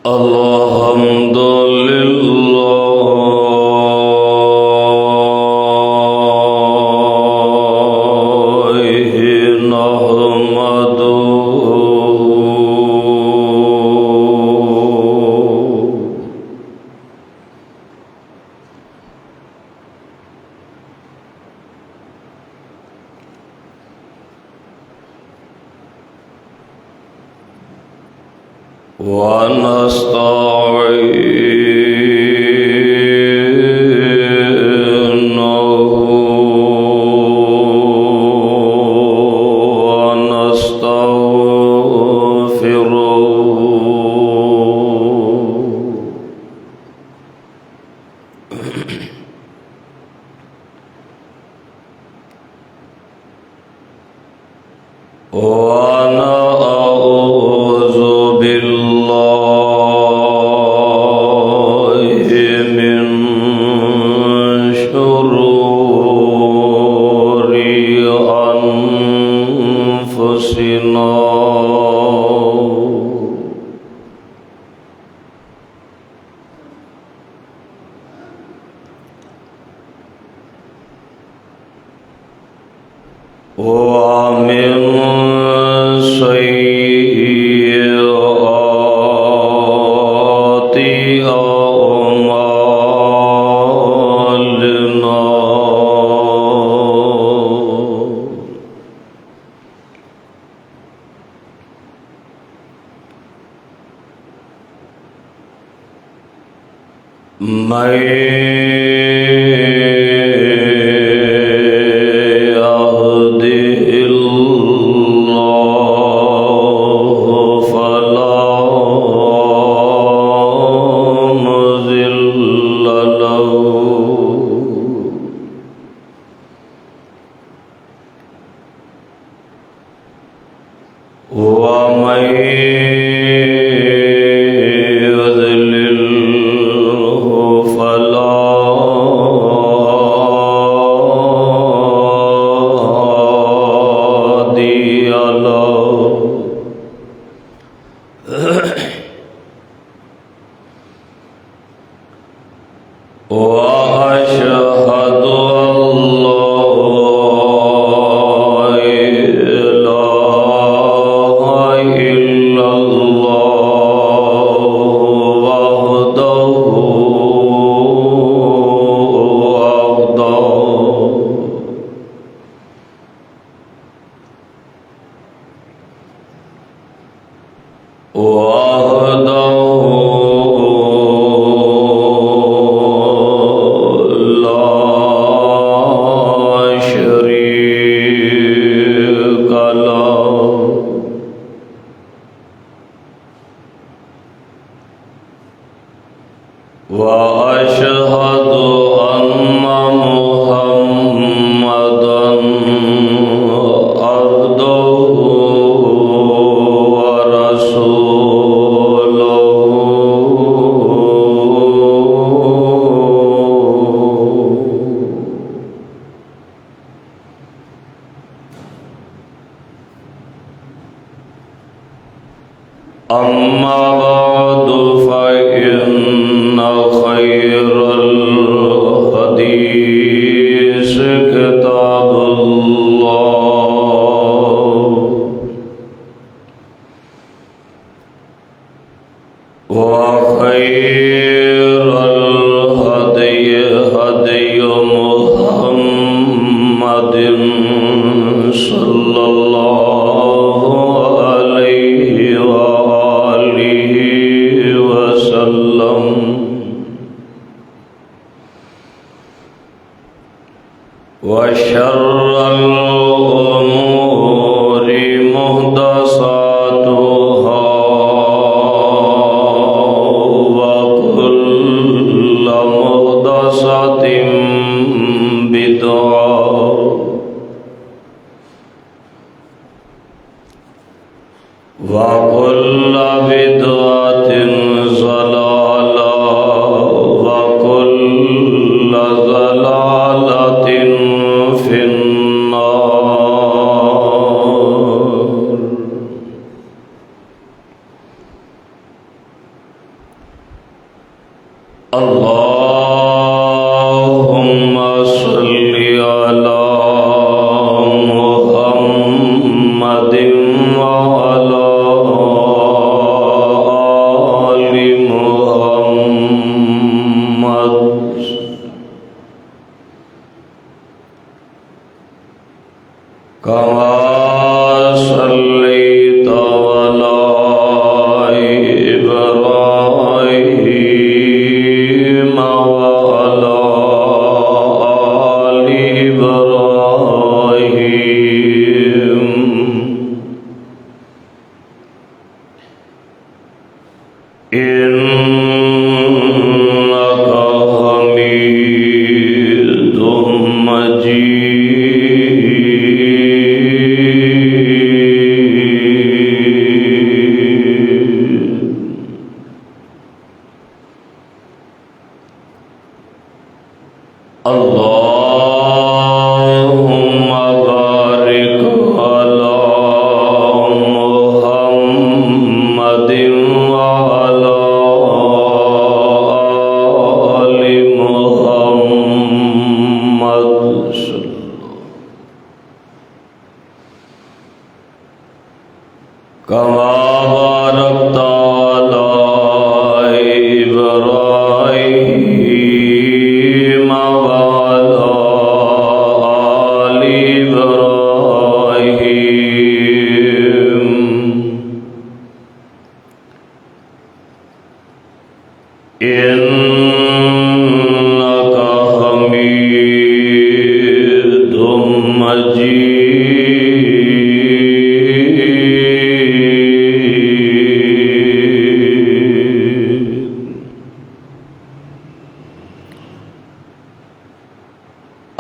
الحمد لله نحمده ونستعينه من شرور أنفسنا ومن سيئات أعمالنا من يهده الله فلا مضل له ومن يضلله فلا هادي له وأشهد أن لا إله إلا الله وحده لا شريك له وأشهد أن محمدا عبده ورسوله أما بعد فإن خير الحديث كتاب الله وخير الهدي هدي محمد صلى الله عليه وآله وسلم وشر الأمور محدثاتها وكل محدثة بدعة وكل بدعة ضلالة وكل ضلالة في النار كما صليت على إبراهيم وعلى آل إبراهيم إنك حميد مجيد. اللهم بارك على محمد وعلى آل محمد كما باركت على إبراهيم وعلى آل إبراهيم إنك حميد مجيد.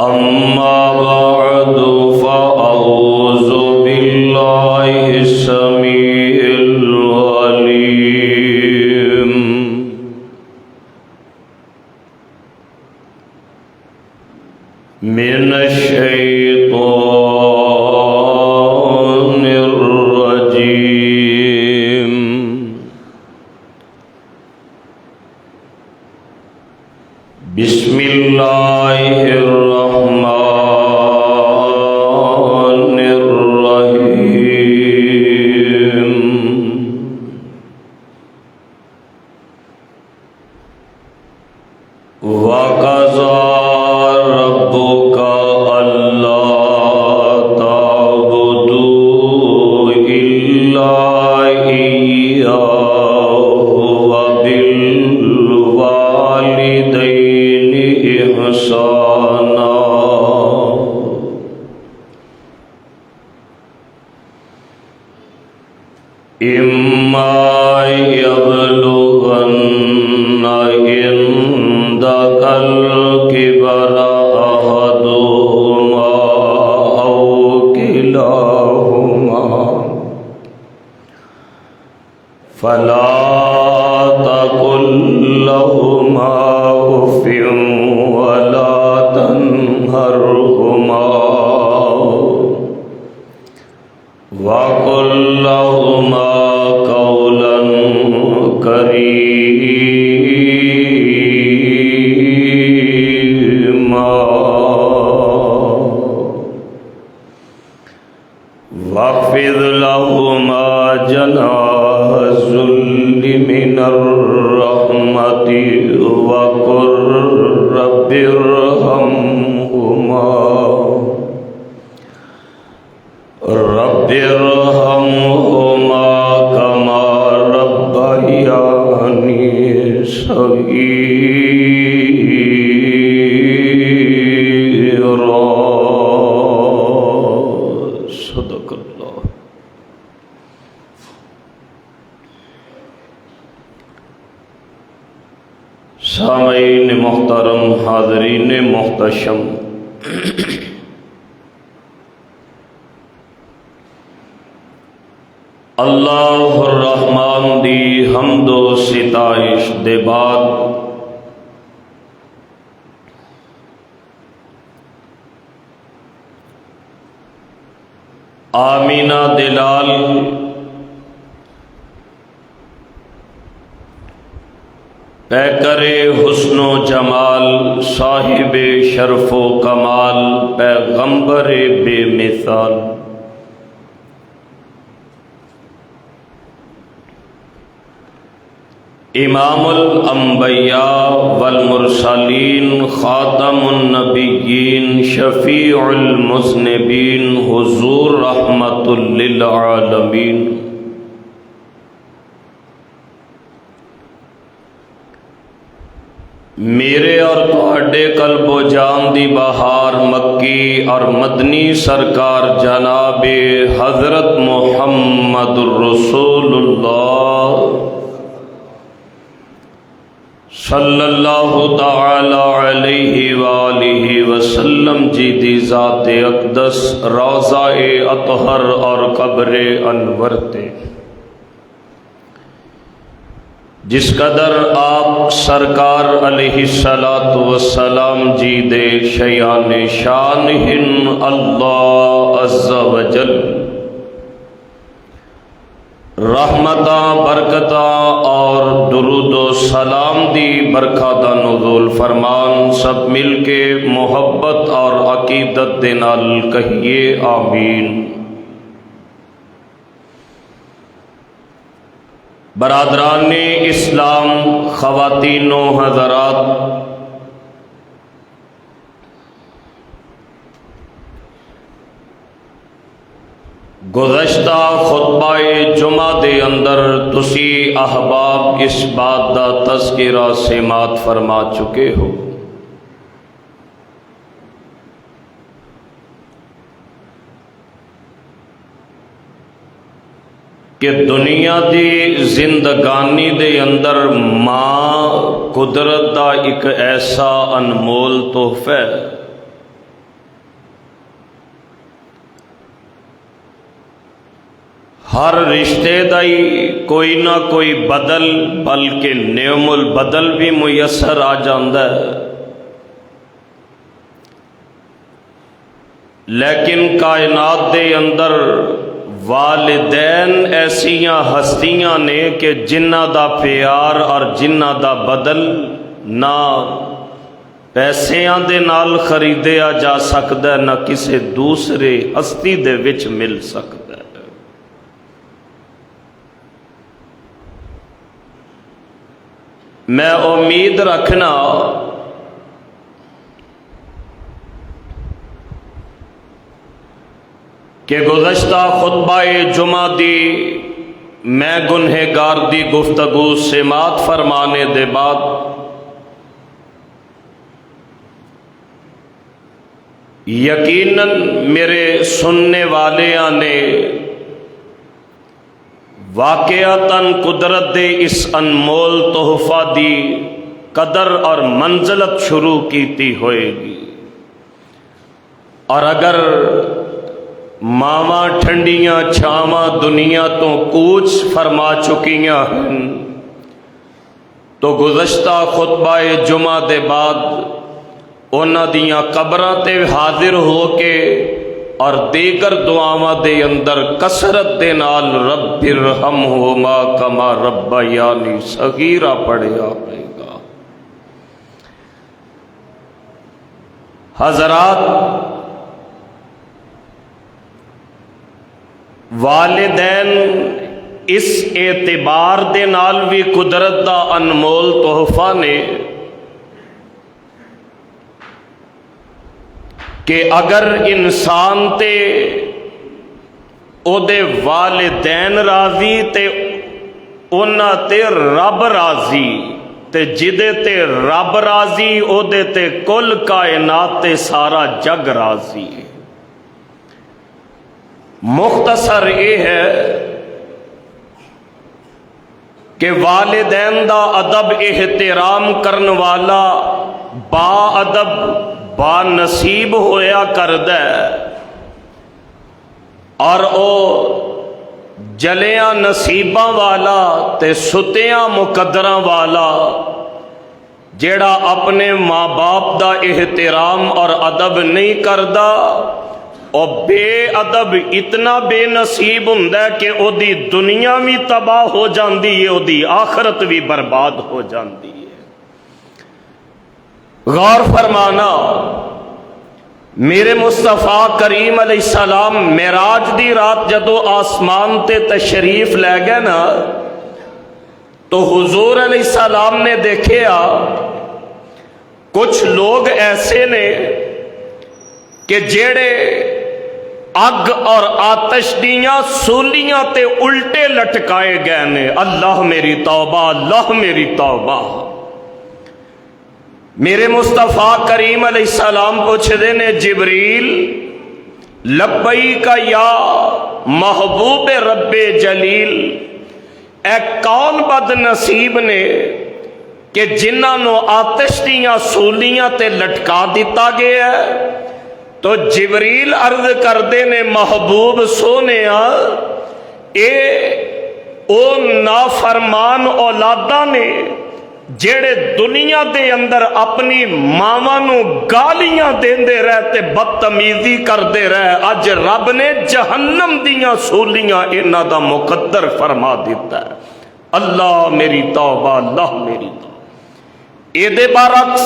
أما بعد فأعوذ بالله السميع العليم من الشيطان الرجيم. بسم الله الرحمن الرحيم. وَقَضَى رَبُّكَ أَلَّا تَعْبُدُوا إِلَّا إِيَّاهُ وَبِالْوَالِدَيْنِ إِحْسَانًا. إِمَّا يَبْلُغَنَّ عندك الكبر أحدهما أو كلاهما فلا تقل لهما أف ولا تنهرهما وقل لهما قولا كريما واخفض لهما جناح الذل من الرحمة وقل رب ارحمهما كما ربياني صغيرا. صدق اللہ. سامعین محترم، حاضرین محتشم، اللہ الرحمن دی حمد و ستائش دے بعد آمینہ دلال پیکر حسن و جمال، صاحب شرف و کمال، پیغمبر بے مثال، امام الانبیاء والمرسلین خاتم النبیین شفیع المذنبین حضور رحمت للعالمین میرے اور تہاڈے قلب و جان دی بہار مکی اور مدنی سرکار جناب حضرت محمد الرسول اللہ صلی اللہ تعالی علیہ وآلہ وسلم جی دی ذات اقدس روضہ اطہر اور قبر انور تے جس قدر آپ سرکار علیہ الصلاۃ والسلام جی دے شیان شان ہن اللہ عز و جل رحمتاں برکتاں اور درود و سلام دی برکات دا نزول فرمان سب مل کے محبت اور عقیدت دے نال کہیے آمین۔ برادران اسلام، خواتین و حضرات، گزشتہ خطبہ جمعہ دے اندر تسی احباب اس بات دا تذکرہ سماعت فرما چکے ہو کہ دنیا دی زندگانی دے اندر ماں قدرت دا ایک ایسا انمول تحفہ ہے ہر رشتے دا ہی کوئی نہ کوئی بدل بلکہ نعم البدل بھی میسر آ جاندہ ہے، لیکن کائنات دے اندر والدین ایسیاں ہستیاں نے کہ جنہ دا پیار اور جنہ دا بدل نہ پیسیاں دے نال خریدیا جا سکتا ہے، نہ کسی دوسرے ہستی دے وچ مل سکتا ہے۔ میں امید رکھنا کہ گزشتہ خطبہ جمعہ دی میں گنہگار دی گفتگو سماعت فرمانے دے بعد یقیناً میرے سننے والیاں نے واقعتاً قدرت دے اس انمول تحفہ دی قدر اور منزلت شروع کیتی ہوئے گی، اور اگر ماواں ٹھنڈیاں چھاواں دنیا تو کوچ فرما چکیاں ہیں تو گزشتہ خطبہ جمعہ دے بعد انہاں دیاں قبراں تے حاضر ہو کے اور دیگر دعاواں دے اندر کثرت دے نال رب ارحمہما کما ربیانی صغیرا پڑھیا ہے گا۔ حضرات، والدین اس اعتبار دے نال بھی قدرت دا انمول تحفہ نے کہ اگر انسان تے او دے والدین راضی تے اونا تے رب راضی تے جدے تے رب راضی او دے تے کل کائنات تے سارا جگ راضی۔ مختصر یہ ہے کہ والدین دا ادب احترام کرن والا با ادب با نصیب ہویا کردہ ہے، اور او جلیاں نصیباں والا تے ستیاں مقدراں والا جیڑا اپنے ماں باپ دا احترام اور ادب نہیں کردہ اور بے ادب اتنا بے نصیب ہوندا ہے کہ او دی دنیا بھی تباہ ہو جاندی ہے، او دی آخرت بھی برباد ہو جاندی ہے۔ غور فرمانا، میرے مصطفیٰ کریم علیہ السلام معراج دی رات جدو آسمان تے تشریف لے گئے نا تو حضور علیہ السلام نے دیکھا کچھ لوگ ایسے نے کہ جیڑے اگ اور آتش دیاں سولیاں تے الٹے لٹکائے گئے نے۔ اللہ میری توبہ، اللہ میری توبہ۔ میرے مصطفیٰ کریم علیہ السلام پوچھتے نے جبریل لبیک یا محبوب رب جلیل، اے کون بد نصیب نے کہ جنہاں نو آتش دیاں سولیاں تے لٹکا دیتا گیا ہے؟ تو جبریل عرض کردے نے محبوب سونیا اے او نافرمان اولاداں نے جیڑے دنیا دے اندر اپنی ماواں نو گالیاں دیندے رہے تے بدتمیزی کردے رہے، اج رب نے جہنم دیاں سولیاں انہاں دا مقدر فرما دیتا ہے۔ اللہ میری توبہ، اللہ میری توبہ۔ اے دے برعکس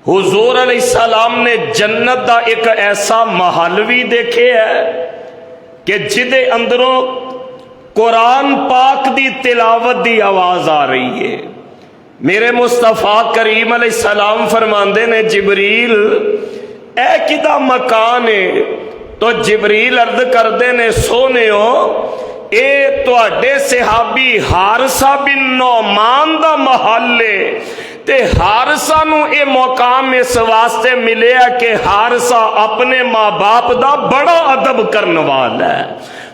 حضور علیہ السلام نے جنت دا ایک ایسا محل بھی دیکھے ہے کہ جدے اندروں قرآن پاک دی تلاوت دی آواز آ رہی ہے۔ میرے مصطفیٰ کریم علیہ السلام فرماندے نے جبریل اے کدا مکان ہے؟ تو جبریل عرض کردے نے سونےو اے تواڈے صحابی حارثہ بن نعمان دا محل ہے، تے حارثہ نو اے مقام اس واسطے ملے ہے کہ حارثہ اپنے ماں باپ دا بڑا ادب کرنے والا ہے،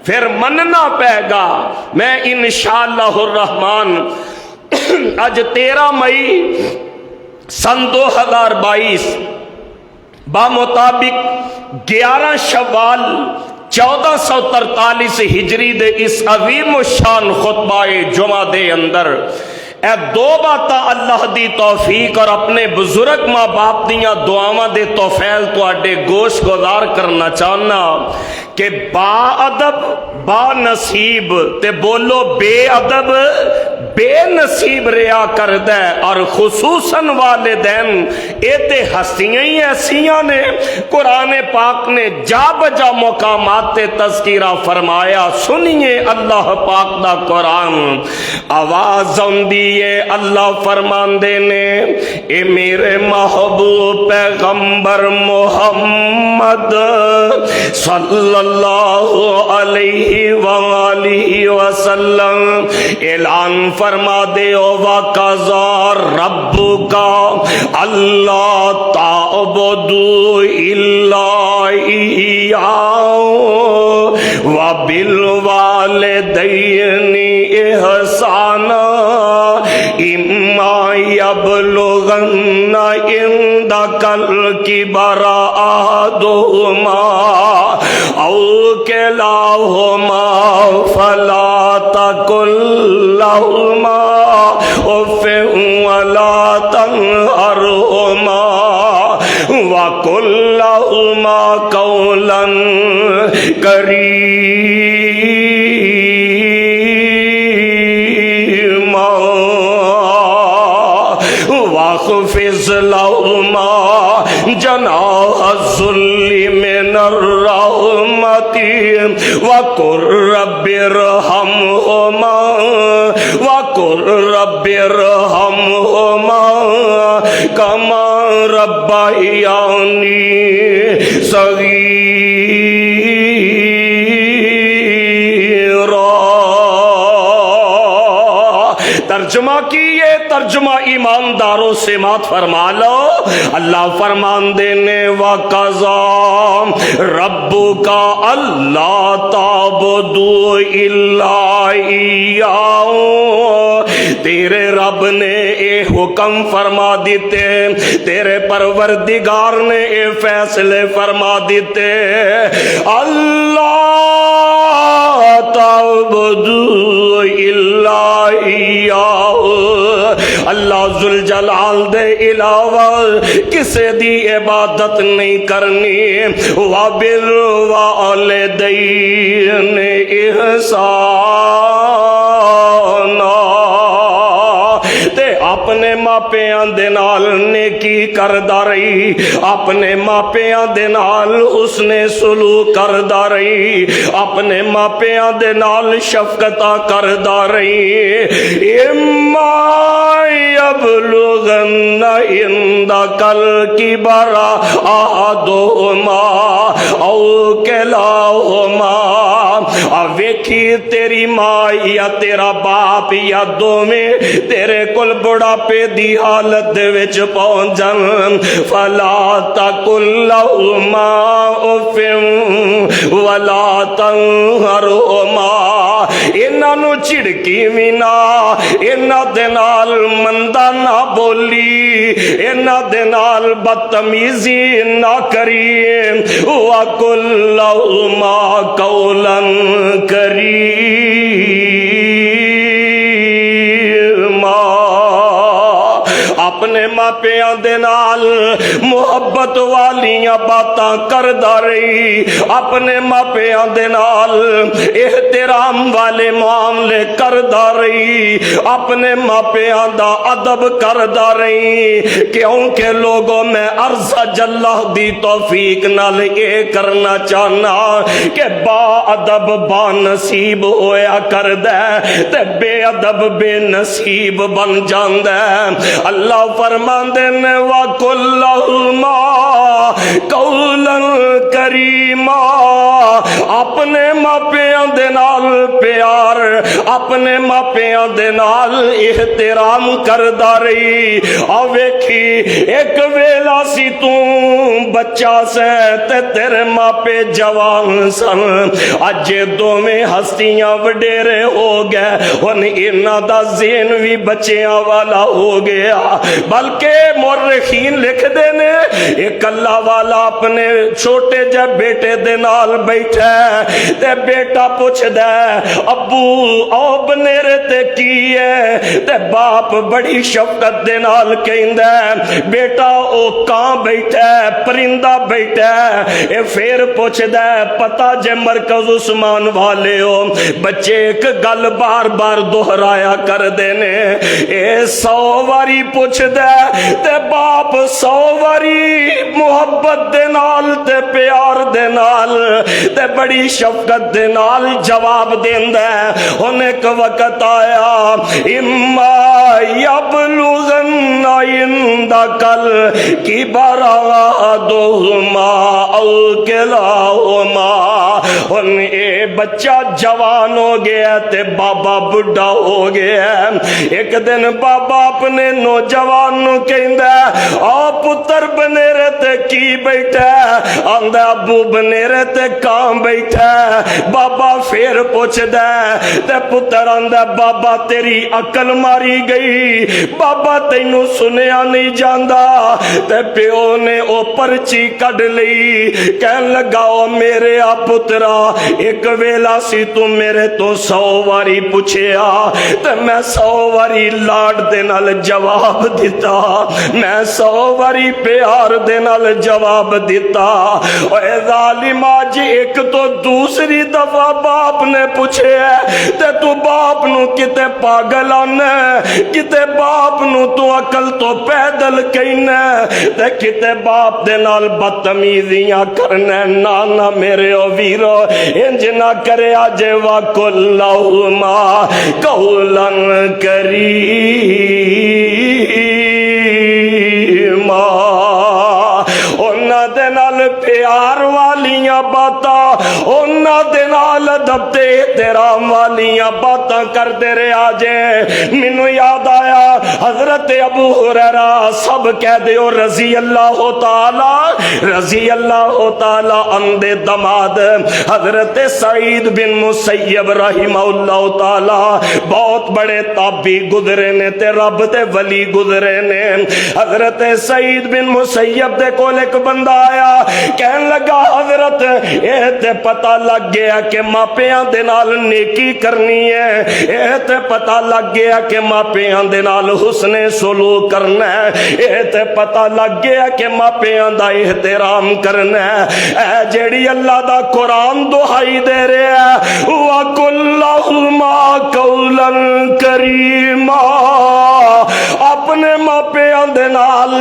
پھر مننا پے گا۔ میں انشاءاللہ الرحمن اج 13 مئی سن 2022 بمطابق 11 شوال 1443 ہجری دے اس عظیم الشان خطبہ جمعہ دے اندر اے دو باتاں اللہ دی توفیق اور اپنے بزرگ ماں باپ دیاں دعاواں دے توفیل تواڈے گوش گزار کرنا چاہنا کہ با ادب با نصیب تے بولو بے ادب بے نصیب ریا کردہ ہے، اور خصوصاً والدین اے تے ہستیاں ہی ایسیاں نے۔ قرآن پاک نے جا بجا مقامات تے تذکرہ فرمایا، سنیے اللہ پاک دا قرآن آواز آندیے اللہ فرماندے نے اے میرے محبوب پیغمبر محمد صلی اللہ علیہ وآلہ وسلم اعلان فرما دے وَقَضَى رَبُّكَ أَلَّا تَعْبُدُوا إِلَّا إِيَّاهُ وَبِالْوَالِدَيْنِ إِحْسَانًا إِمَّا يَبْلُغَنَّ عِندَكَ الْكِبَرَ أَحَدُهُمَا أَوْ كِلَاهُمَا فَلَا تَقُل لَّهُمَا أُفٍّ وَلَا تَنْهَرْهُمَا وَقُل لَّهُمَا قَوْلًا كَرِيمًا واخفض لهما جناح الذل من الرحمة وقل رب ارحمهما كما ربياني صغيرا۔ ترجمہ کیے، ترجمہ ایمانداروں سے مات فرما لو۔ اللہ فرمان دینے وَقَضَى رَبُّكَ أَلَّا تَعْبُدُوا إِلَّا إِيَّاهُ، تیرے رب نے اے حکم فرما دیتے، تیرے پروردگار نے اے فیصلے فرما دیتے، اللہ تعبدوا الا ایاہ، اللہ ذوالجلال دے علاوہ کسے دی عبادت نہیں کرنی، وبالوالدین احسانا، تے اپنے ماپیاں دے نال نیکی کردا رہی، اپنے ماپیاں دے نال حسن سلوک کردا رہی، اپنے ماپیاں دے نال شفقتاں کردا رہی۔ اما یبلغن عندک الکبر احدہما او کلاہما، ویکھی تیری ماں یا تیرا باپ یا دوویں تیرے کول بڑھاپے دی حالت دے وچ پہنچ جان، فلا تقل لہما اف ولا تنہرہما، انہاں نو جھڑکی وی نہ، انہاں دے نال مندا نہ بولی، انہاں دے نال بدتمیزی نہ کری، وَقُلْ لَهُمَا قَوْلًا كَرِيمًا، اپنے ماپیاں دے نال محبت والیاں باتاں کردا رہی، اپنے ماپیاں دے نال احترام والے معاملے کردا رہی، اپنے ماپیاں دا ادب کردا رہی، کیونکہ لوگوں میں عرض اللہ دی توفیق نال یہ کرنا چاہنا کہ با ادب با نصیب ہویا کردے تے بے ادب بے نصیب بن جاندے۔ اللہ فرماندے نے وَقُلْ لَهُمَا قَوْلًا كَرِيمًا، اپنے ماپیاں دے نال پیار، اپنے ماپیاں دے نال احترام کردا رہی۔ آ ویکھی ایک ویلا سی تو بچہ سے تے تیرے ماپے جوان سن، اج دوویں ہستیاں وڈیرے ہو گئے، ہن انہاں دا ذہن وی بچیاں والا ہو گیا، بلکہ مورخین لکھ دے نے ایک اللہ والا اپنے چھوٹے جے بیٹے دے نال بیٹھا ہے تے بیٹا پوچھ دے ابو او بنیرے تے کی ہے، تے باپ بڑی شفقت دے نال کہندا ہے بیٹا او کان بیٹھا ہے، پرندہ بیٹھا ہے، اے پھر پوچھ دے پتہ جے مرکز عثمان والے ہو، بچے ایک گل بار بار دہرایا کر دینے، اے 100 واری پوچھ دے تے باپ 100 واری محبت دے نال تے پیار دے نال تے بڑی شفقت دے نال جواب دیندا ہے۔ ہن ایک وقت آیا اما یبلغن عندک الکبر احدہما او کلاہما، ہن اے بچہ جوان ہو گیا تے بابا بڑھا ہو گیا۔ ایک دن بابا اپنے نوجوان نو کہندا آ پتر بنیرے تے کی بیٹھا ہے، آندا ابو بنیرے تے کان بیٹھا ہے، بابا پھر پوچھ دے تے پتر آندا بابا تیری عقل ماری گئی، بابا تینو سنیا نہیں جاندا، تے پیو نے او پرچی کڈ لئی، کہن لگا او میرے آ پترا ایک ویلا سی تو میرے تو 100 واری پوچھیا تے میں 100 واری لاڈ دے نال جواب دیتا، میں 100 واری پیار دے نال جواب دیتا، اے ظالم آج ایک تو دوسری دفعہ باپ نے پوچھے تے تو باپ نو کتے پاگل آنا، کتے باپ نو تو عقل تو پیدل کہنا تے کتے باپ دے نال بدتمیزیاں کرنا، نانا میرے او ویرو انج نہ کرے آجے وَقُلْ لَهُمَا قَوْلًا كَرِيمًا، انہاں دے نال پیار والیاں باتاں، انہاں دے نال ادب تے احترام والیاں باتاں کردے رہے آجے۔ مینوں یاد آیا حضرت ابو ہریرہ سب کہہ دیو رضی اللہ تعالی عنہ دماد حضرت سعید بن مسیب رحمہ اللہ تعالی بہت بڑے تابعی گزرے نے تے رب تے ولی گزرے نے۔ حضرت سعید بن مسیب دے کول ایک بندہ آیا کہن لگا حضرت اے تے پتہ لگ گیا کہ ماپیاں دے نال نیکی کرنی ہے، اے تے پتہ لگ گیا کہ ماپیاں دے نال حسن سلوک کرنا ہے، اے تے پتہ لگ گیا کہ ماپیاں دا احترام کرنا ہے۔ اے جیڑی اللہ دا قرآن دہائی دے رہے ہیں وَقُلْ لَهُمَا قَوْلًا کَرِیمًا، اپنے ماپیاں دے نال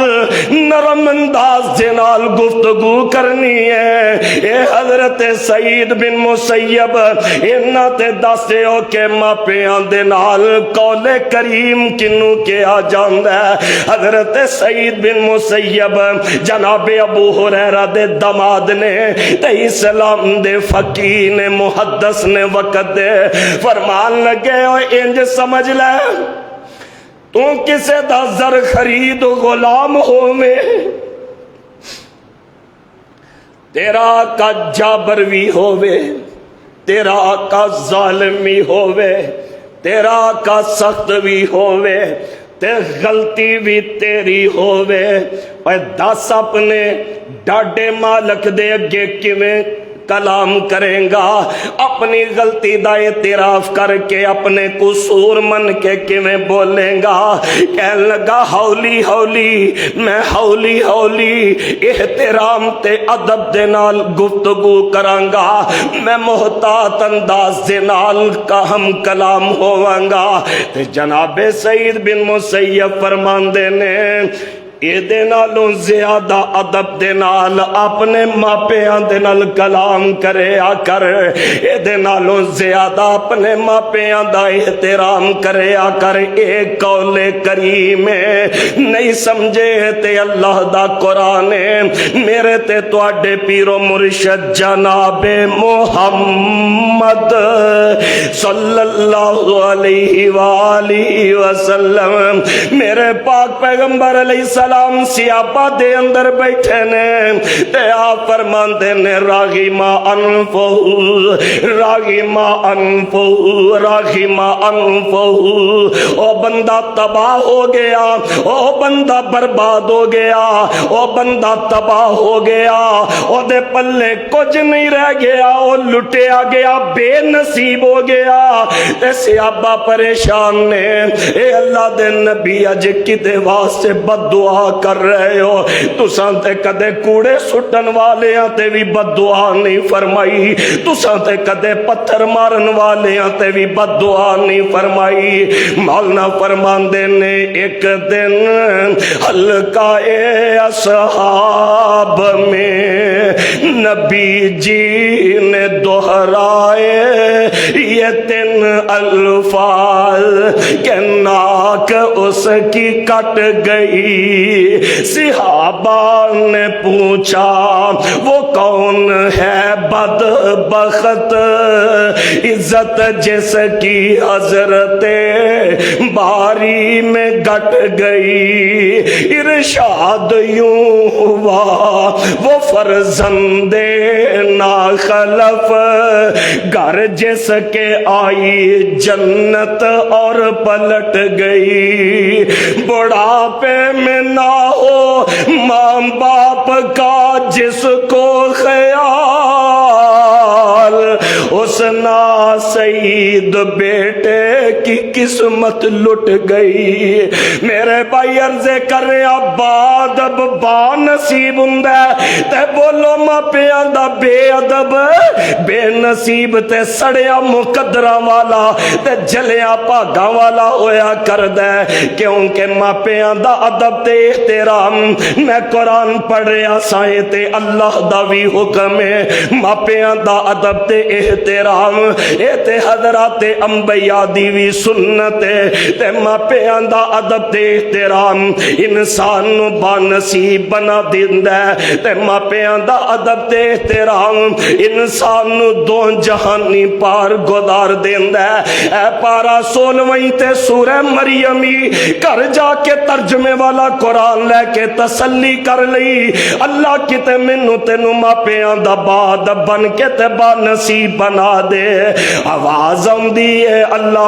نرم انداز دے نال گفتگو کرنی ہے۔ اے حضرت سعید بن مسیب انہاں تے دسے ہو کہ ماپیاں دے نال قول کریم کنو کیا جاندا ہے؟ حضرت سعید بن مسیب جناب ابو ہریرہ دے دماد نے تے اسلام دے فقیہ نے محدث نے وقت دے فرمان لگے ہو انج سمجھ لے تو کسے دا زر خرید غلام ہو میں تیرا آقا جابر بھی ہووے، تیرا آقا ظالم بھی ہووے، تیرا آقا سخت بھی ہووے، تے غلطی بھی تیری ہووے، اور دس اپنے ڈاڈے مالک دے اگے کیویں کلام کریں گا؟ اپنی غلطی دا اعتراف کر کے اپنے قصور من کے کیویں بولیں گا؟ کہنے لگا ہولی ہولی میں ہولی ہولی احترام تے ادب دے نال گفتگو کراں گا، میں محتاط انداز دے نال ہم کلام ہوواں گا۔ تے جناب سعید بن مسیب فرماندے نے اے دے نالوں زیادہ ادب دے نال اپنے ماپیاں دے نال کلام کرے آ کر، اے دے نالوں زیادہ اپنے ماپیاں دا احترام کرے آ کر۔ اے قول کریم نہیں سمجھے تے اللہ دا قرآن میرے تے تواڈے پیر و مرشد جناب محمد صلی اللہ علیہ وآلہ وسلم میرے پاک پیغمبر علیہ السلام سیابہ دے اندر بیٹھے نے تے آپ فرماندے نے راغما انفہو راغما انفہو راغما انفہو، او بندہ تباہ ہو گیا، او بندہ برباد ہو گیا، او بندہ تباہ ہو گیا، او دے پلے کچھ نہیں رہ گیا، او لٹیا گیا، بے نصیب ہو گیا۔ تے سیابہ پریشان نے اے اللہ دے نبی اج کدے واسطے بد دعا کر رہے ہو؟ تساں تے کدے کوڑے سٹن والیاں تے بھی بد دعا نہیں فرمائی، تساں تے کدے پتھر مارن والیاں تے بھی بد دعا نہیں فرمائی۔ مولانا فرماندے نے ایک دن حلقہ اصحاب میں نبی جی نے دہرائے یہ 3 الفاظ کہ ناک اس کی کٹ گئی۔ صحابہ نے پوچھا وہ کون ہے بدبخت عزت جس کی حضرت باری میں گٹ گئی؟ ارشاد یوں ہوا وہ فرزند ناخلف گھر جس کے آئی جنت اور پلٹ گئی۔ بڑھاپے میں نہ ہو ماں باپ کا جس کو خیال، اس نا سعید بیٹے کی قسمت لٹ گئی۔ میرے بھائی عرضے کر رہے آباد اب با نصیب ہندے تے بولو ماپیاں دا بے ادب بے نصیب تے سڑیا مقدرہ والا تے جلیا پاگا والا ہویا کر دے، کیونکہ ماپیاں دا ادب تے احترام میں قرآن پڑھ رہا سائے تے اللہ دا بھی حکم ہے ماپیاں دا ادب تے احترام، اے تے حضرات انبیاء دی بھی سنت ہے تے ماپیاں دا ادب تے احترام انسان نو با نصیب بنا دیندا ہے تے ماپیاں دا ادب تے احترام انسان نو دو جہانی پار گزار دیندا ہے۔ اے پارا 16ویں تے سورہ مریمی گھر جا کے ترجمے والا قرآن لے کے تسلی کر لئی، اللہ کتے مینوں تینوں ماپیاں دا باد بن کے تے با نصیب بنا دے۔ آواز آندی ہے اللہ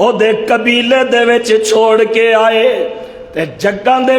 ਉਹਦੇ ਕਬੀਲੇ ਦੇ ਵਿੱਚ ਛੋੜ ਕੇ ਆਏ ਤੇ ਜੱਗਾਂ ਦੇ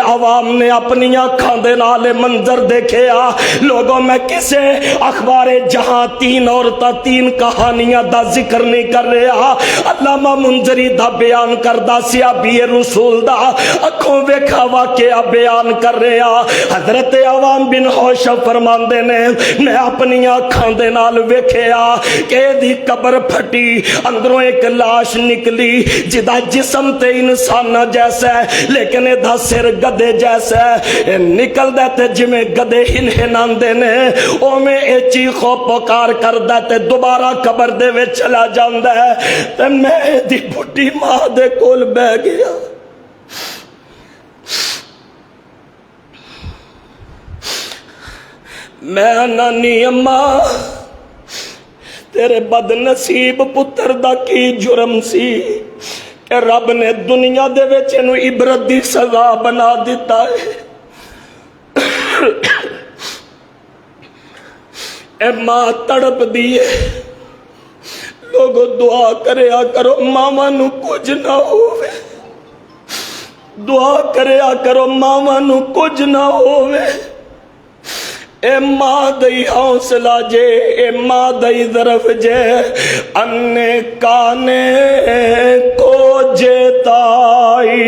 عوام نے اپنی آنکھاں دے نال منظر دیکھے آ لوگوں میں کسے اخبار جہاں 3 عورتاں 3 کہانیاں دا ذکر نہیں کر رہا علامہ منذری دا بیان کردہ صحابی رسول دا اکھوں ویکھا واقعہ بیان کر رہا حضرت عوام بن حوشب فرماندے نے میں اپنی آنکھاں دے نال ویکھیا کہ دی قبر پھٹی اندروں ایک لاش نکلی جدا جسم تے انسان جیسا ہے لیکن دا سر گدے جیسا ہے نکل دے تے جمیں گدے ہناندے نے او میں اے چیخو پکار کر دے تے دوبارہ قبر دے وچ چلا جاندا ہے تے میں دی بڈھی ماں دے کول بہ گیا میں نانی اماں تیرے بد نصیب پتر دا کی جرم سی کہ رب نے دنیا دے وچ اینو عبرت دی سزا بنا دیتا ہے اے ماں تڑپ دیئے لوگو دعا کریا کرو ماما نو کچھ نہ ہوئے دعا کریا کرو ماما نو کچھ نہ ہوئے اے ماں دئی حوصلہ جے اے ماں دئی ظرف جے انے کانے کو جیتائی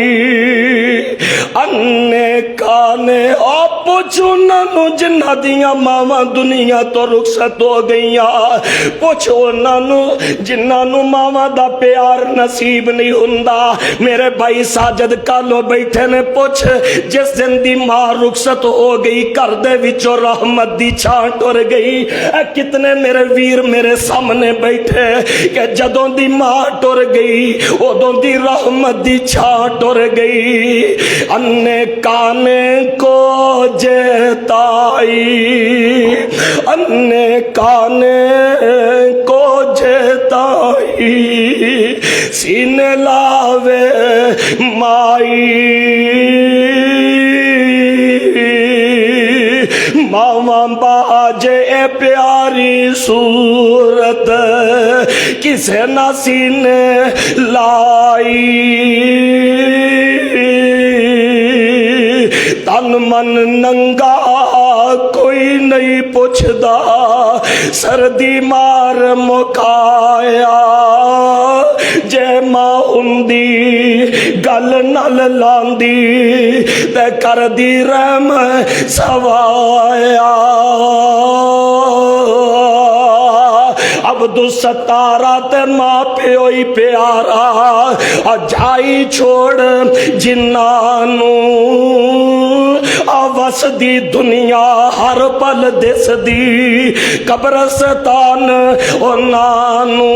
انے کانے آپ پوچھو نانو جنہ دیاں ماما دنیا تو رخصت ہو گئیاں پوچھو نانو جنہ نو ماما دا پیار نصیب نہیں ہوندا میرے بھائی ساجد کالو بیٹھے نے پوچھ جس دن دی ماں رخصت ہو گئی کر دے وچوں رحمت دی چھان ٹر گئی اے کتنے میرے ویر میرے سامنے بیٹھے کہ جدوں دی ماں ٹر گئی ادوں دی رحمت دی چھان ٹر گئی انے کانے کو جیتائی انے کانے کو جیتائی سینے لاوے مائی ماما باجے اے پیاری صورت کسے نہ سینے لائی تن من ننگا کوئی نہیں پوچھدا سردی مار مکایا جے ماں ہوندی گل نل لاندی تے کر دی رحم سوایا عبد ستارہ تے ماں پیوئی پیارا جائی چھوڑ جنانو آوس دی دنیا ہر پل دس دی قبرستان او نانو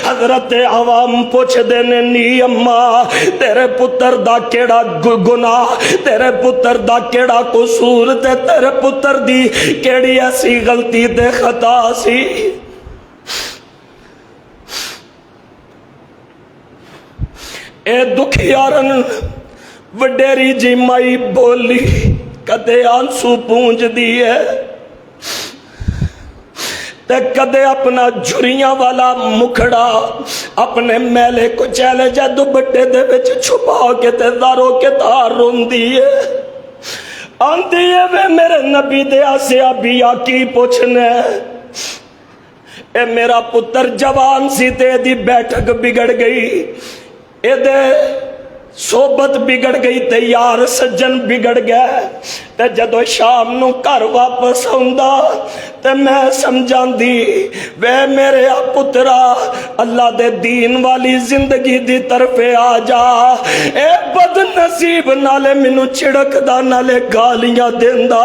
حضرت عوام پوچھ دینے نی اماں تیرے پتر دا کیڑا گناہ تیرے پتر دا کیڑا قصور تے تیرے پتر دی کیڑی ایسی غلطی دے خطا سی اے دکھیارن وڈیری جی مائی بولی کدے آنسو پونج دیئے تے کدے اپنا جھریاں والا مکھڑا اپنے میلے کو چیلے جا دوپٹے دے وچ چھپا کے تے داروں کے تار رون دیئے آندی ہے وے میرے نبی دے آسیا بیا کی پوچھنے اے میرا پتر جوان سی تے دی بیٹھک بگڑ گئی اے دے صحبت بگڑ گئی تے یار سجن بگڑ گئے تے جدو شام نو گھر واپس ہوندا تے میں سمجھان دی وے میرے پترا اللہ دے دین والی زندگی دی طرف آ جا اے بد نصیب نالے منو چھڑک دا نالے گالیاں دیندا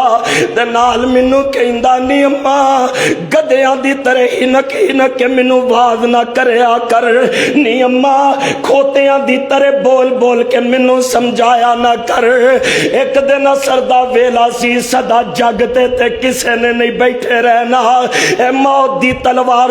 تے نال منو کہندا نی اماں گدیاں دی طرح ہنک کے منو واز نہ کریا کر نی اماں کھوتیاں دی طرح بول بول کے منو سمجھایا نہ کر ایک دن سردا ویلا سی صدا جگتے تے کسے نے نہیں بیٹھے رہنا اے موت دی تلوار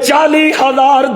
40,000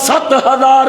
7,000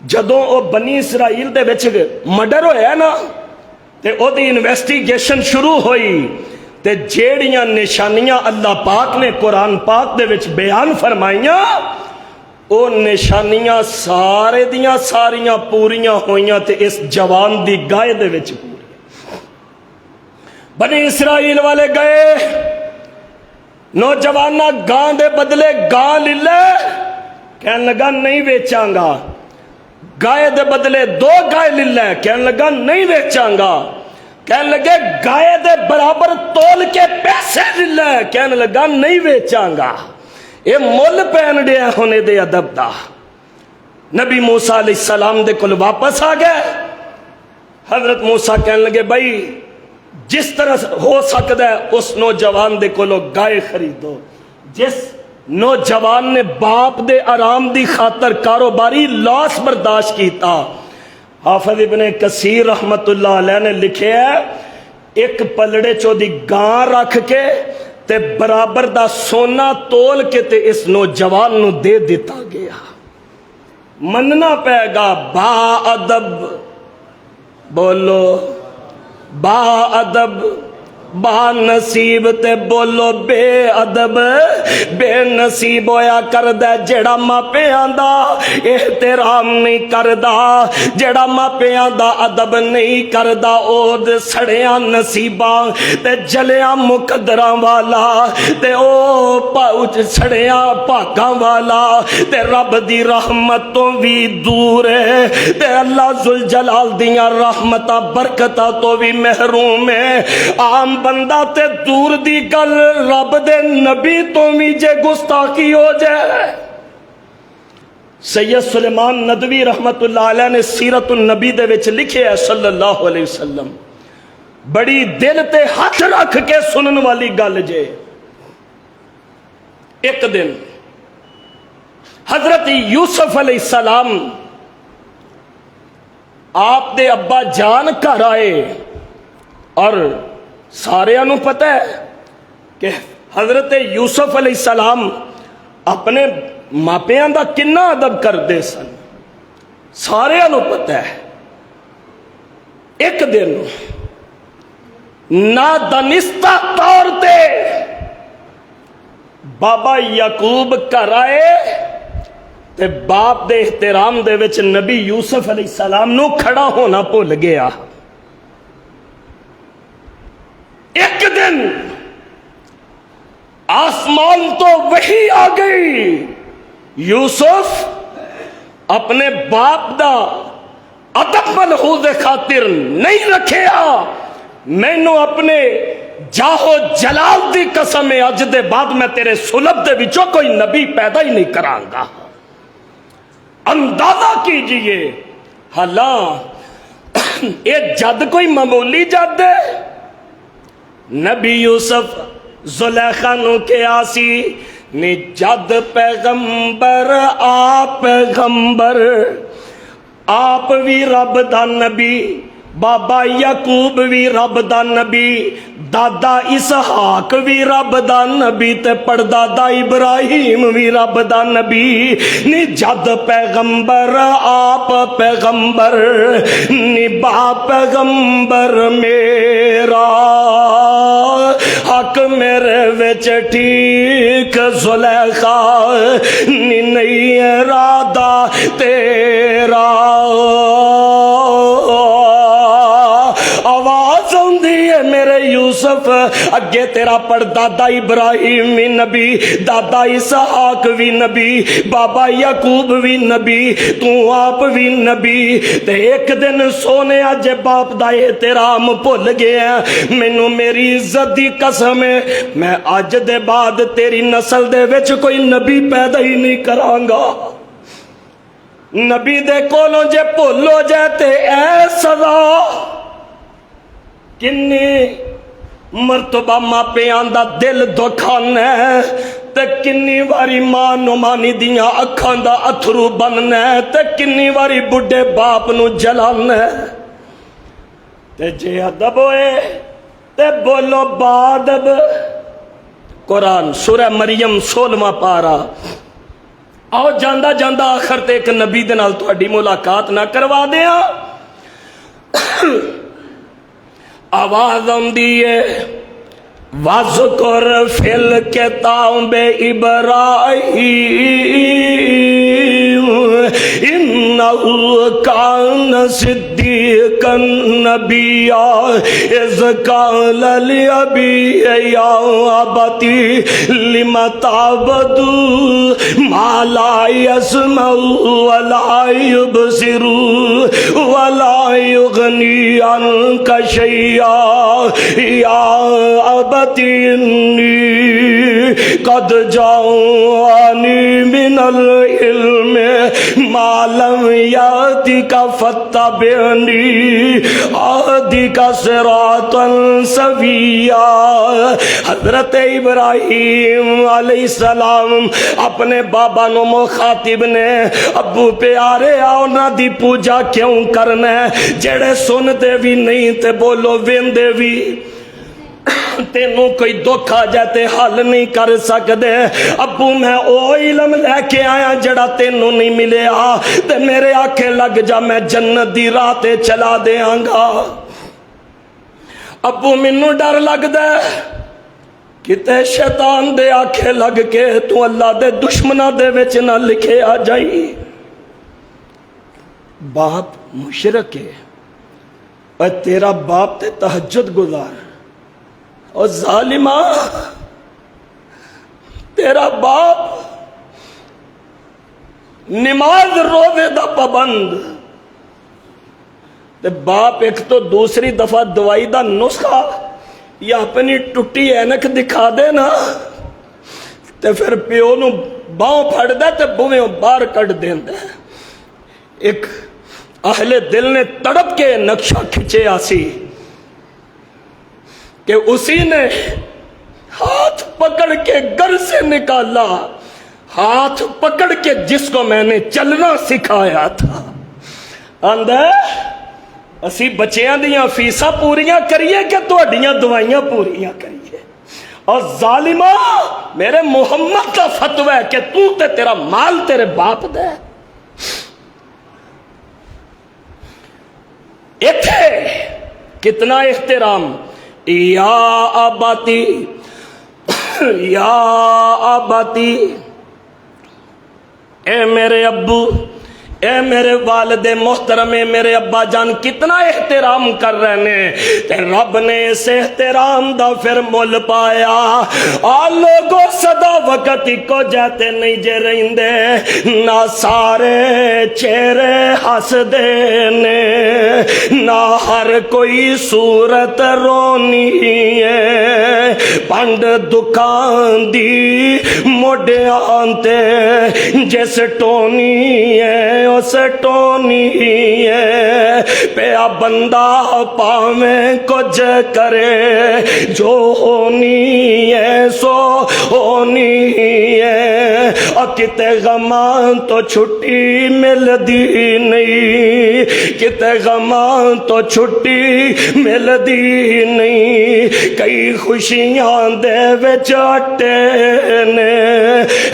جدوں وہ بنی اسرائیل دے وچ مرڈر ہویا نا تے او دی انویسٹیگیشن شروع ہوئی تے جیڑیاں نشانیاں اللہ پاک نے قرآن پاک دے وچ بیان فرمائیاں او نشانیاں سارے دیاں ساریاں پوریاں ہوئیاں تے اس جوان دی گائے دے وچ پوری بنی اسرائیل والے گئے نوجوانہ گاں دے بدلے گاں لے لے کہنے لگا نہیں بیچاں گا گائے دے بدلے 2 گائے لے لے کہنے لگا نہیں بیچاں گا کہنے لگے گائے دے برابر تول کے پیسے لے لے کہنے لگا نہیں بیچاں گا یہ مول پہن دیا ہونے دے ادب دا نبی موسیٰ علیہ السلام دے کل واپس آ گئے حضرت موسیٰ کہنے لگے بھائی جس طرح ہو سکتا ہے اس نوجوان دے کولو گائے خریدو جس نوجوان نے باپ دے آرام دی خاطر کاروباری لاس برداشت کیتا حافظ ابن کثیر رحمت اللہ علیہ نے لکھے ہے ایک پلڑے چو دی گاں رکھ کے تے برابر دا سونا تول کے تے اس نوجوان نو دے دیتا گیا مننا پے گا با ادب بولو با ادب با نصیب تے بولو بے ادب بے نصیب ہویا کردہ جڑا ماپیاں دا احترام نہیں کردہ جڑا ماپیاں دا ادب نہیں کردہ او دے سڑیاں نصیباں تے جلیاں مقدراں والا تے او سڑیاں پاکاں والا تے رب دی رحمت تو بھی دور ہے تے اللہ ذوالجلال دیاں رحمتاں برکتاں تو بھی محروم ہے عام بندہ تے دور دی گل رب دے نبی تو بھی جے گستاخی ہو جائے سید سلیمان ندوی رحمت اللہ علیہ نے سیرت النبی دے وچ لکھے ہے صلی اللہ علیہ وسلم بڑی دل تے ہاتھ رکھ کے سنن والی گل جے ایک دن حضرت یوسف علیہ السلام آپ دے ابا جان گھر آئے اور سارے انہوں پتہ ہے کہ حضرت یوسف علیہ السلام اپنے ماپیاں دا کنا ادب کر دے سن سارے انہوں پتہ ہے ایک دن نادانستہ طور تے بابا یعقوب گھر آئے تے باپ دے احترام دے وچ نبی یوسف علیہ السلام نو کھڑا ہونا بھول گیا ایک دن آسمان تو وحی آ گئی یوسف اپنے باپ دا ادب ملحوظ خاطر نہیں رکھیا میں نو اپنے جاہو جلال دی قسم اج دے بعد میں تیرے سلب دے وچوں کوئی نبی پیدا ہی نہیں کران گا اندازہ کیجئے حالاں یہ جد کوئی معمولی جد ہے نبی یوسف زلیخا نو کے آسی نی جد پیغمبر آپ پیغمبر آپ بھی رب دا نبی بابا یعقوب بھی رب دا نبی دادا اسحاق بھی رب دا نبی تے پردادا ابراہیم بھی رب دا نبی نی جد پیغمبر آپ پیغمبر نی باپ پیغمبر میرا حق میرے وچ ٹھیک زلیخا نی نہیں ارادہ تیرا آواز ہوندی ہے میرے یوسف اگے تیرا پردادا ابراہیم بھی نبی دادا اسحاق بھی نبی بابا یعقوب بھی نبی تو آپ بھی نبی تے ایک دن سونے اج باپ دا احترام بھول گیا مینوں میری عزت دی قسم ہے میں اج دے بعد تیری نسل دے وچ کوئی نبی پیدا ہی نہیں کراں گا نبی دے کولوں جے بھول ہو جائے تے اے سزا کنی مرتبہ ماپیاں دا دل دکھانا ہے تے کنی واری ماں نمانی دیاں اکھاں دا اتھرو بننا ہے تے کنی واری بڑھے باپ نو جلانا ہے تے جے ادب ہوئے تے بولو بادب قرآن سورہ مریم 16واں پارہ آؤ جاندہ جاندہ آخر تے ایک نبی دے نال تہاڈی ملاقات نہ کروا دیاں. آواز آندی ہے وَاذْكُرْ فِي الْكِتَابِ إِبْرَاہِيمَ إِنَّهُ كَانَ صِدِّيقًا نَبِيًّا إِذْ قَالَ لِأَبِيهِ يَا أَبَتِ لِمَ تَعْبُدُ مَا لَا يَسْمَعُ وَلَا يُبْصِرُ وَلَا يُغْنِي عَنكَ شَيْئًا يَا أَبَتِ إِنِّي قَدْ جَاءَنِي مِنَ الْعِلْمِ مَا لَمْ يَأْتِكَ فَاتَّبِعْنِي أَهْدِكَ صِرَاطًا سَوِيًّا. حضرت ابراہیم علیہ السلام اپنے بابا نو مخاطب نے ابو پیارے آنا دی پوجا کیوں کرنا ہے جڑے سن دے بھی نہیں تے بولو ویندے بھی تینوں کوئی دکھ آ جائے تے حل نہیں کر سکدے. ابو میں او علم لے کے آیا جڑا تینوں نہیں ملیا تے میرے آنکھیں لگ جا میں جنت دی راہ تے چلا دیاں گا. ابو مینوں ڈر لگدا ہے کتے شیطان دے آنکھیں لگ کے تو اللہ دے دشمناں دے وچ نہ لکھے آ جائی. باپ مشرک ہے اور تیرا باپ تے تہجد گزار اور ظالمہ تیرا باپ نماز روزے دا پابند تے باپ ایک تو دوسری دفعہ دوائی دا نسخہ یا اپنی ٹوٹی اینک دکھا دے نا تے پھر پیو نو باؤں پھڑ دے تے بویں باہر کٹ دیں دے. ایک اہل دل نے تڑپ کے نقشہ کھچے آسی کہ اسی نے ہاتھ پکڑ کے گھر سے نکالا, ہاتھ پکڑ کے جس کو میں نے چلنا سکھایا تھا. آندہ اسی بچیاں دیاں فیساں پوریاں کریے کہ تہاڈیاں دوائیاں پوریاں کریے. اور ظالمہ میرے محمد کا فتوی ہے کہ تو تے تیرا مال تیرے باپ دے. ایتھے کتنا احترام یا آباتی یا آباتی اے میرے ابو اے میرے والد محترم میرے ابا جان کتنا احترام کر رہے ہیں تے رب نے اس احترام دا پھر مول پایا. لوگوں صدا وقت کو جاتے نہیں جے رہندے نہ سارے چہرے ہس دینے نہ ہر کوئی صورت رونی ہے. پنڈ دکان دی موڈیاں تے جس ٹونی ہے اس ٹونی ہے. پیا بندہ پاویں کچھ کرے جو ہونی ہے سو ہونی ہے. اور کتے غماں تو چھٹی مل دی نہیں کتے غماں تو چھٹی مل دی نہیں. کئی خوشیاں دے وچ اٹے نے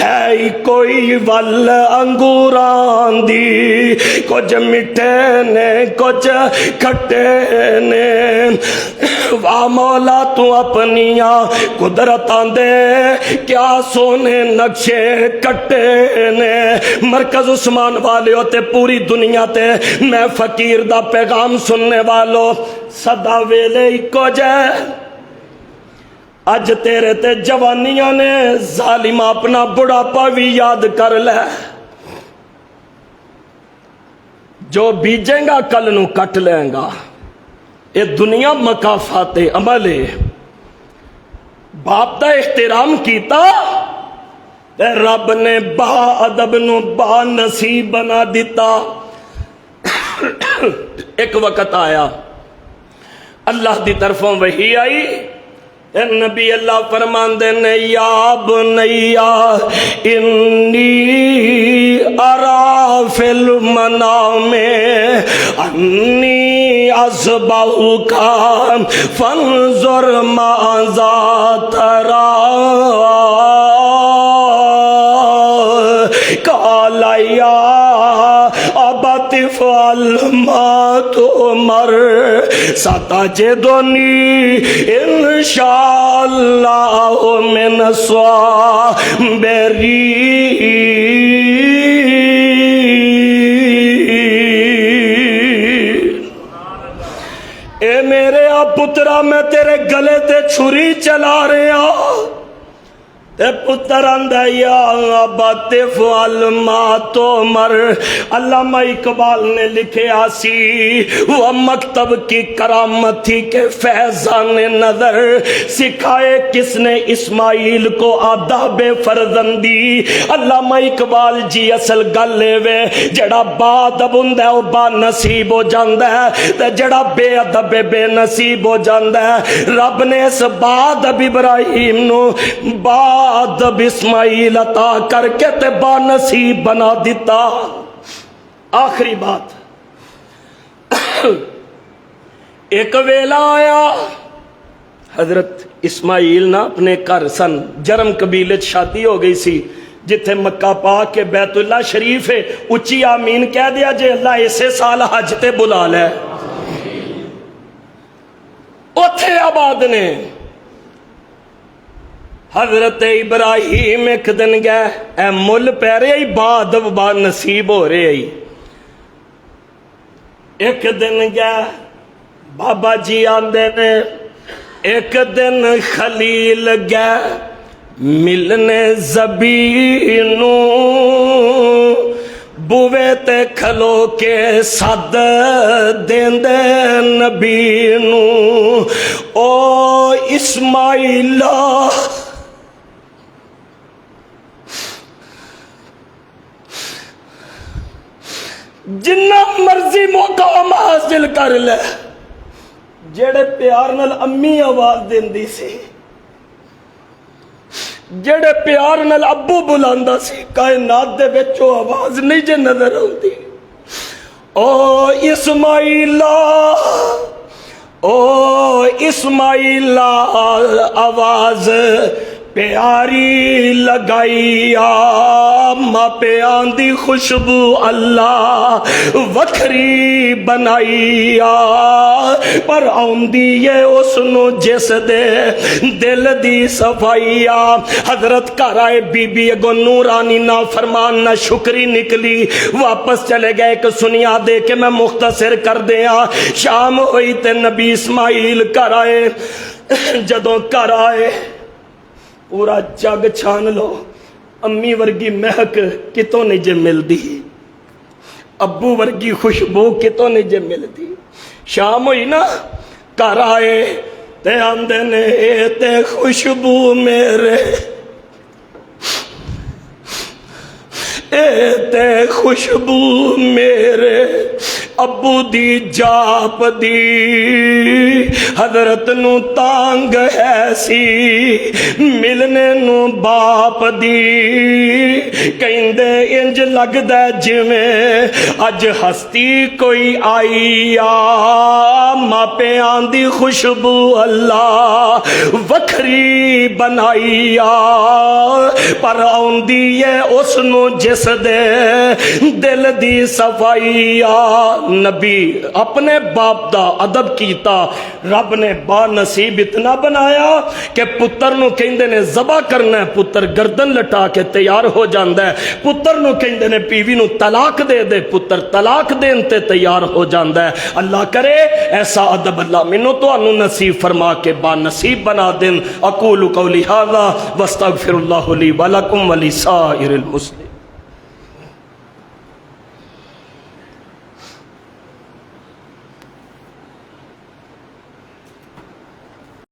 ہے کوئی ول انگوراں دی کچھ مٹھے نے کچھ کھٹے نے. واہ مولا تو اپنیاں قدرتاں دے کیا سونے نقشے کٹے نے. مرکز عثمان والے ہوتے پوری دنیا تے میں فقیر دا پیغام سننے والوں صدا ویلے کو جائے اج تیرے تے جوانیاں نے ظالم اپنا بڑھاپا بھی یاد کر لے. جو بیجیں گا کل نو کٹ لیں گا. اے دنیا مکافات عمل ہے. باپ دا احترام کیتا تے رب نے با ادب نو با نصیب بنا دیتا. ایک وقت آیا اللہ دی طرفوں وحی آئی اے نبی اللہ فرماندے نے یا بنیا انی ارا فی المنام انی اذبحک فانظر ماذا تری. قال یا ابت افعل ما تؤمر ستجدنی انشاءاللہ من الصابرین۔ اے میرے پترا میں تیرے گلے تے چھری چلا رہا تے پتر آندا یا ابت افعل ما تؤمر۔ علامہ اقبال نے لکھیا سی وہ مکتب کی کرامت تھی کہ فیضان نظر سکھائے کس نے اسماعیل کو آداب فرزندی۔ علامہ اقبال جی اصل گل وے جڑا با ادب ہوندا ہے او با نصیب ہو جاندا ہے تے جڑا بے ادب بے نصیب ہو جاندا ہے۔ رب نے اس با ادب ابراہیم نو با ادب اسماعیل عطا کر کے تے با نصیب بنا دیتا۔ آخری بات، ایک ویلا آیا حضرت اسماعیل نا اپنے گھر سن، جرم قبیلے شادی ہو گئی سی جتھے مکہ پاک کے بیت اللہ شریف ہے، اچھی آمین کہہ دیا جے اللہ اسے سال حج تے بلا لے۔ اوتھے آباد نے حضرت ابراہیم ایک دن گئے اے مل پہ رہے بعد با نصیب ہو رہے ایک دن گئے بابا جی آندے نے ایک دن خلیل گئے ملنے زبینو بوے تے کھلو کے صد دیندے نبی نو او اسماعیلہ جنہ مرضی مقام حاصل کر لے، جڑے پیار نال امی آواز دیندی سی، جڑے پیار نال ابو بلاندا سی، کائنات دے وچ او آواز نہیں جے نظر آندی۔ او اسماعیلہ، او اسماعیلہ آواز پیاری لگائی ماں پیان دی خوشبو اللہ وکھری بنائی پر آندی ہے اس نو جس دے دل دی صفائی۔ حضرت گھر آئے بی بی اگو نورانی نا فرمان نہ شکری نکلی، واپس چلے گئے کہ سنیا دے کہ میں مختصر کر دیا۔ شام ہوئی تے نبی اسماعیل گھر آئے، جدوں گھر آئے پورا جگ چھان لو، امی ورگی مہک کتوں نہیں جے ملدی، ابو ورگی خوشبو کتوں نہیں جے ملدی۔ شام ہوئی نا گھر آئے تے آندے نے اے تے خوشبو میرے، اے تے خوشبو میرے ابو دی جاپ دی، حضرت نو تانگ ہے سی ملنے نو باپ دی، کہندے انج لگدا جویں اج ہستی کوئی آئی ماپیاں دی خوشبو اللہ وکھری بنائی پر آندی ہے اس نو جس دے دل دی صفائی۔ نبی اپنے باپ دا ادب کیتا، رب نے با نصیب اتنا بنایا کہ پتر نو کہندے نے ذبح کرنا ہے، پتر گردن لٹا کے تیار ہو جاندا ہے، پتر نو کہندے نے بیوی نو طلاق دے دے، پتر طلاق دین تے تیار ہو جاندا ہے۔ اللہ کرے ایسا ادب اللہ مینوں تانوں نصیب فرما کے با نصیب بنا دین۔ اقول قولی ھذا واستغفر اللہ لی ولکم ولسائر المسلمین۔